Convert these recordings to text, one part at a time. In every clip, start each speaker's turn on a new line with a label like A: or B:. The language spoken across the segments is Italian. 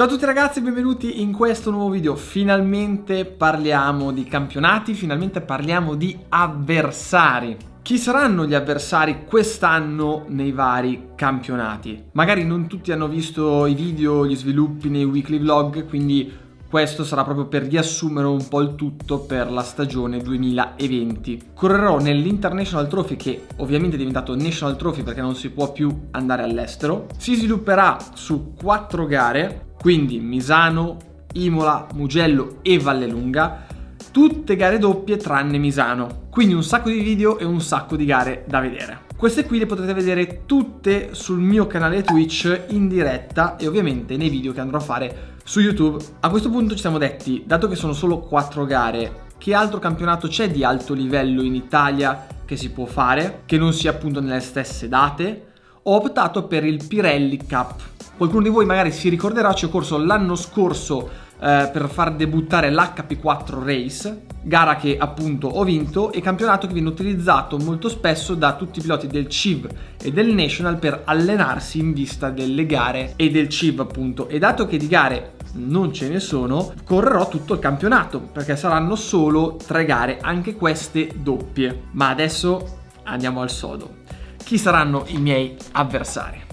A: Ciao a tutti ragazzi, benvenuti in questo nuovo video. Finalmente parliamo di campionati, finalmente parliamo di avversari. Chi saranno gli avversari quest'anno nei vari campionati? Magari non tutti hanno visto i video, gli sviluppi nei weekly vlog, quindi questo sarà proprio per riassumere un po' il tutto per la stagione 2020. Correrò nell'International Trophy, che ovviamente è diventato National Trophy perché non si può più andare all'estero. Si svilupperà su 4 gare, quindi Misano, Imola, Mugello e Vallelunga, tutte gare doppie tranne Misano, quindi un sacco di video e un sacco di gare da vedere. Queste qui le potrete vedere tutte sul mio canale Twitch in diretta e ovviamente nei video che andrò a fare su YouTube. A questo punto ci siamo detti, dato che sono solo 4 gare, che altro campionato c'è di alto livello in Italia che si può fare, che non sia appunto nelle stesse date? Ho optato per il Pirelli Cup. Qualcuno di voi magari si ricorderà, ci ho corso l'anno scorso per far debuttare l'HP4 Race, gara che appunto ho vinto e campionato che viene utilizzato molto spesso da tutti i piloti del CIV e del National per allenarsi in vista delle gare e del CIV appunto. E dato che di gare non ce ne sono, correrò tutto il campionato perché saranno solo 3 gare, anche queste doppie. Ma adesso andiamo al sodo. Chi saranno i miei avversari?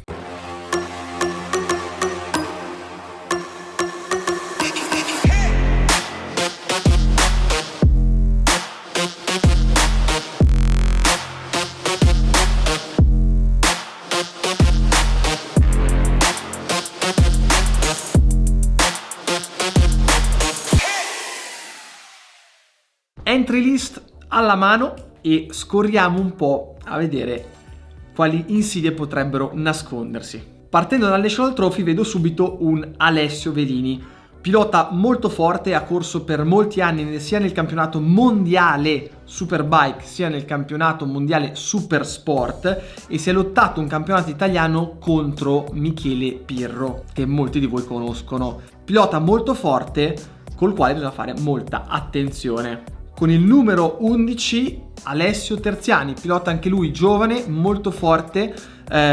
A: Entry list alla mano e scorriamo un po' a vedere quali insidie potrebbero nascondersi. Partendo dal National Trophy vedo subito un Alessio Velini, pilota molto forte, ha corso per molti anni sia nel campionato mondiale Superbike sia nel campionato mondiale Supersport e si è lottato un campionato italiano contro Michele Pirro, che molti di voi conoscono. Pilota molto forte col quale bisogna fare molta attenzione. Con il numero 11 Alessio Terziani, pilota anche lui giovane, molto forte,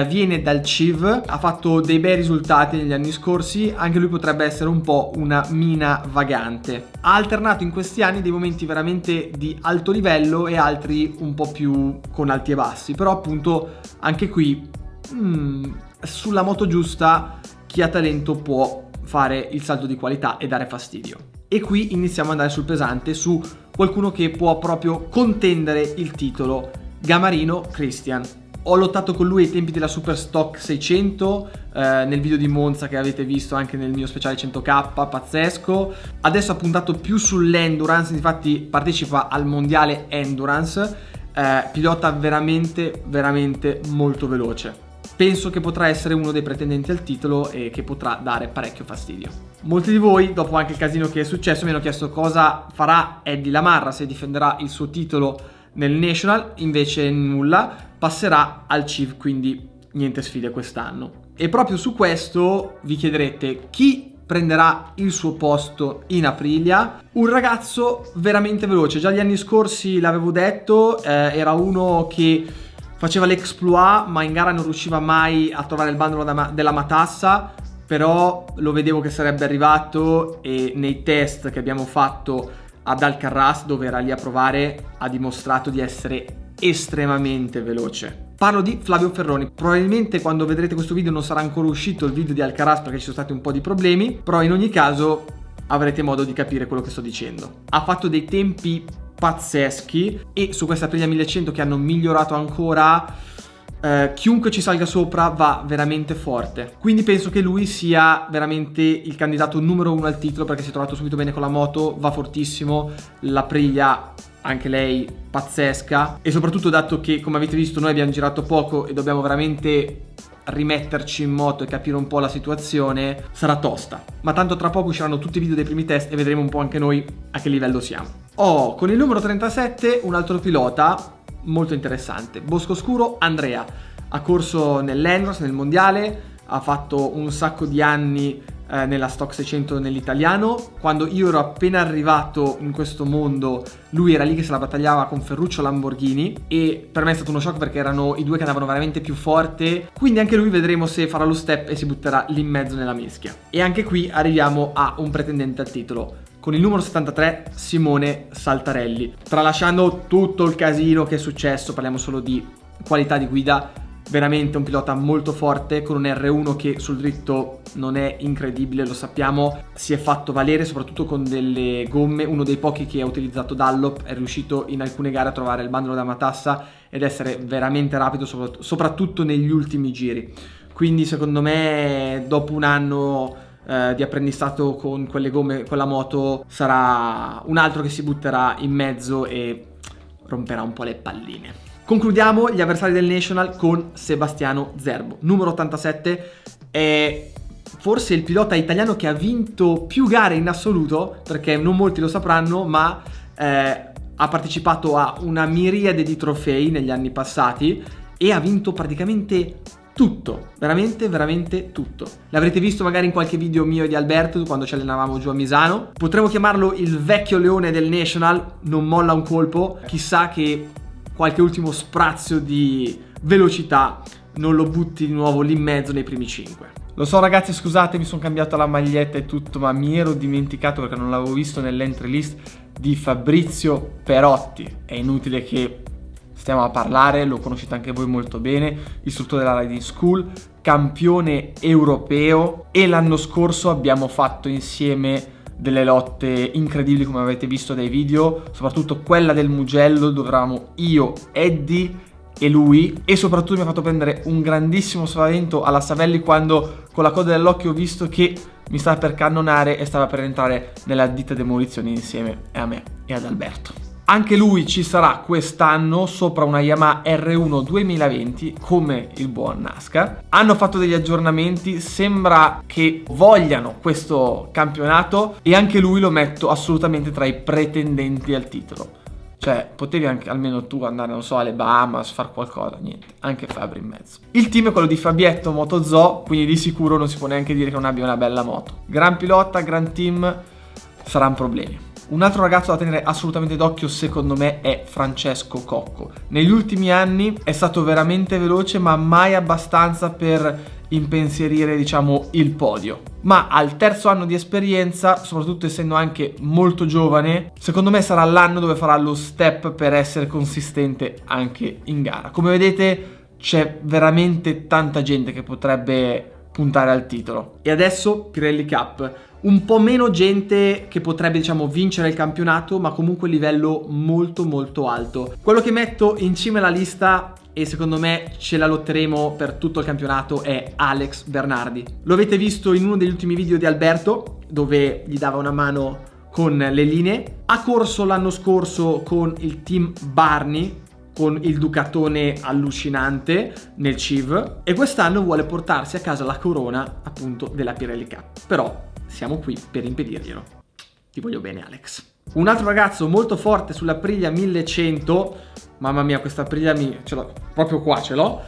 A: viene dal CIV, ha fatto dei bei risultati negli anni scorsi, anche lui potrebbe essere un po' una mina vagante. Ha alternato in questi anni dei momenti veramente di alto livello e altri un po' più con alti e bassi, però appunto anche qui sulla moto giusta chi ha talento può fare il salto di qualità e dare fastidio. E qui iniziamo ad andare sul pesante, su qualcuno che può proprio contendere il titolo, Gamarino Christian. Ho lottato con lui ai tempi della Superstock 600, nel video di Monza che avete visto anche nel mio speciale 100k, pazzesco. Adesso ha puntato più sull'endurance, infatti partecipa al mondiale endurance, pilota veramente molto veloce. Penso che potrà essere uno dei pretendenti al titolo e che potrà dare parecchio fastidio. Molti di voi, dopo anche il casino che è successo, mi hanno chiesto cosa farà Eddie Lamarra, se difenderà il suo titolo nel National. Invece nulla, passerà al CIV, quindi niente sfide quest'anno. E proprio su questo vi chiederete chi prenderà il suo posto in Aprilia. Un ragazzo veramente veloce, già gli anni scorsi l'avevo detto, era uno che faceva l'exploit ma in gara non riusciva mai a trovare il bandolo della matassa, però lo vedevo che sarebbe arrivato e nei test che abbiamo fatto ad Alcaraz, dove era lì a provare, ha dimostrato di essere estremamente veloce. Parlo di Flavio Ferroni. Probabilmente quando vedrete questo video non sarà ancora uscito il video di Alcaraz perché ci sono stati un po' di problemi, però in ogni caso avrete modo di capire quello che sto dicendo. Ha fatto dei tempi pazzeschi e su questa Aprilia 1100 che hanno migliorato ancora, chiunque ci salga sopra va veramente forte, quindi penso che lui sia veramente il candidato numero 1 al titolo perché si è trovato subito bene con la moto, va fortissimo. L'Aprilia anche lei pazzesca e soprattutto dato che, come avete visto, noi abbiamo girato poco e dobbiamo veramente rimetterci in moto e capire un po' la situazione, sarà tosta. Ma tanto tra poco usciranno tutti i video dei primi test e vedremo un po' anche noi a che livello siamo. Con il numero 37 un altro pilota molto interessante, Boscoscuro Andrea. Ha corso nell'Endurance, nel mondiale, ha fatto un sacco di anni nella Stock 600 nell'italiano. Quando io ero appena arrivato in questo mondo, lui era lì che se la battagliava con Ferruccio Lamborghini, e per me è stato uno shock perché erano i due che andavano veramente più forte. Quindi anche lui vedremo se farà lo step e si butterà lì in mezzo nella mischia. E anche qui arriviamo a un pretendente al titolo, con il numero 73 Simone Saltarelli. Tralasciando tutto il casino che è successo, parliamo solo di qualità di guida. Veramente un pilota molto forte, con un R1 che sul dritto non è incredibile, lo sappiamo, si è fatto valere soprattutto con delle gomme, uno dei pochi che ha utilizzato Dunlop, è riuscito in alcune gare a trovare il bandolo da matassa ed essere veramente rapido, soprattutto negli ultimi giri. Quindi secondo me dopo un anno di apprendistato con quelle gomme, con la moto, sarà un altro che si butterà in mezzo e romperà un po' le palline. Concludiamo gli avversari del National con Sebastiano Zerbo, numero 87, è forse il pilota italiano che ha vinto più gare in assoluto, perché non molti lo sapranno, ma ha partecipato a una miriade di trofei negli anni passati e ha vinto praticamente tutto, veramente veramente tutto. L'avrete visto magari in qualche video mio e di Alberto quando ci allenavamo giù a Misano. Potremmo chiamarlo il vecchio leone del National, non molla un colpo, chissà che qualche ultimo sprazio di velocità non lo butti di nuovo lì in mezzo nei primi 5. Lo so ragazzi, scusate, mi sono cambiato la maglietta e tutto, ma mi ero dimenticato, perché non l'avevo visto nell'entry list, di Fabrizio Perotti. È inutile che stiamo a parlare, lo conoscete anche voi molto bene, istruttore della Riding School, campione europeo, e l'anno scorso abbiamo fatto insieme delle lotte incredibili, come avete visto dai video, soprattutto quella del Mugello dove eravamo io, Eddie e lui, e soprattutto mi ha fatto prendere un grandissimo spavento alla Savelli quando con la coda dell'occhio ho visto che mi stava per cannonare e stava per entrare nella ditta demolizione insieme a me e ad Alberto. Anche lui ci sarà quest'anno sopra una Yamaha R1 2020 come il buon NASCAR. Hanno fatto degli aggiornamenti, sembra che vogliano questo campionato, e anche lui lo metto assolutamente tra i pretendenti al titolo. Cioè, potevi anche almeno tu andare, non so, alle Bahamas, far qualcosa, niente, anche Fabri in mezzo. Il team è quello di Fabietto Motozoo, quindi di sicuro non si può neanche dire che non abbia una bella moto. Gran pilota, gran team, saranno problemi. Un altro ragazzo da tenere assolutamente d'occhio secondo me è Francesco Cocco. Negli ultimi anni è stato veramente veloce, ma mai abbastanza per impensierire, diciamo, il podio. Ma al terzo anno di esperienza, soprattutto essendo anche molto giovane, secondo me sarà l'anno dove farà lo step per essere consistente anche in gara. Come vedete c'è veramente tanta gente che potrebbe puntare al titolo. E adesso Pirelli Cup. Un po' meno gente che potrebbe, diciamo, vincere il campionato, ma comunque livello molto molto alto. Quello che metto in cima alla lista, e secondo me ce la lotteremo per tutto il campionato, è Alex Bernardi. Lo avete visto in uno degli ultimi video di Alberto, dove gli dava una mano con le linee. Ha corso l'anno scorso con il team Barney, con il Ducatone allucinante nel CIV, e quest'anno vuole portarsi a casa la corona appunto della Pirelli Cup. Però siamo qui per impedirglielo. Ti voglio bene, Alex. Un altro ragazzo molto forte sulla Aprilia 1100, mamma mia, questa Aprilia ce l'ho proprio qua, ce l'ho,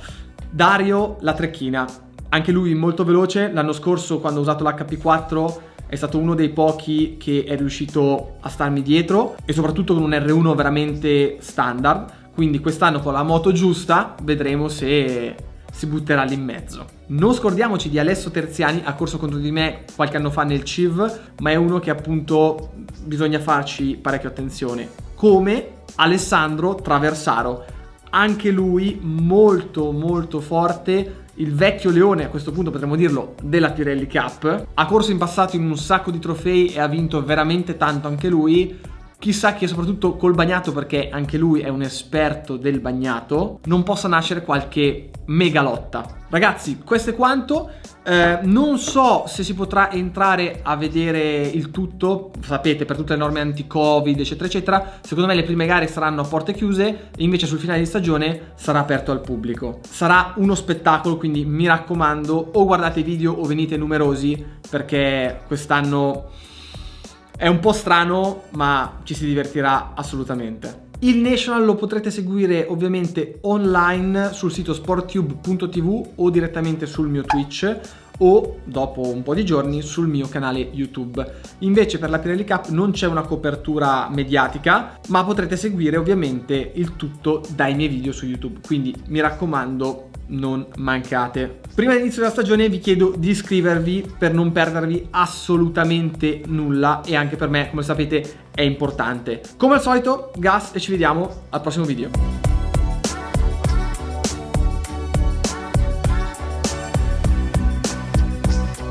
A: Dario La Trecchina. Anche lui molto veloce. L'anno scorso, quando ho usato l'HP4, è stato uno dei pochi che è riuscito a starmi dietro, e soprattutto con un R1 veramente standard. Quindi quest'anno con la moto giusta vedremo se si butterà lì in mezzo. Non scordiamoci di Alessio Terziani, ha corso contro di me qualche anno fa nel CIV, ma è uno che appunto bisogna farci parecchio attenzione. Come Alessandro Traversaro, anche lui molto molto forte, il vecchio leone, a questo punto potremmo dirlo, della Pirelli Cup. Ha corso in passato in un sacco di trofei e ha vinto veramente tanto anche lui. Chissà che soprattutto col bagnato, perché anche lui è un esperto del bagnato, non possa nascere qualche mega lotta. Ragazzi, questo è quanto. Non so se si potrà entrare a vedere il tutto, sapete, per tutte le norme anti-covid eccetera eccetera. Secondo me le prime gare saranno a porte chiuse, e invece sul finale di stagione sarà aperto al pubblico. Sarà uno spettacolo, quindi mi raccomando, o guardate i video o venite numerosi, perché quest'anno è un po' strano, ma ci si divertirà assolutamente. Il National lo potrete seguire ovviamente online sul sito sporttube.tv o direttamente sul mio Twitch. o dopo un po' di giorni sul mio canale YouTube. Invece per la Pirelli Cup non c'è una copertura mediatica, ma potrete seguire ovviamente il tutto dai miei video su YouTube, quindi mi raccomando, non mancate. Prima dell'inizio della stagione vi chiedo di iscrivervi per non perdervi assolutamente nulla, e anche per me, come sapete, è importante. Come al solito, gas, e ci vediamo al prossimo video.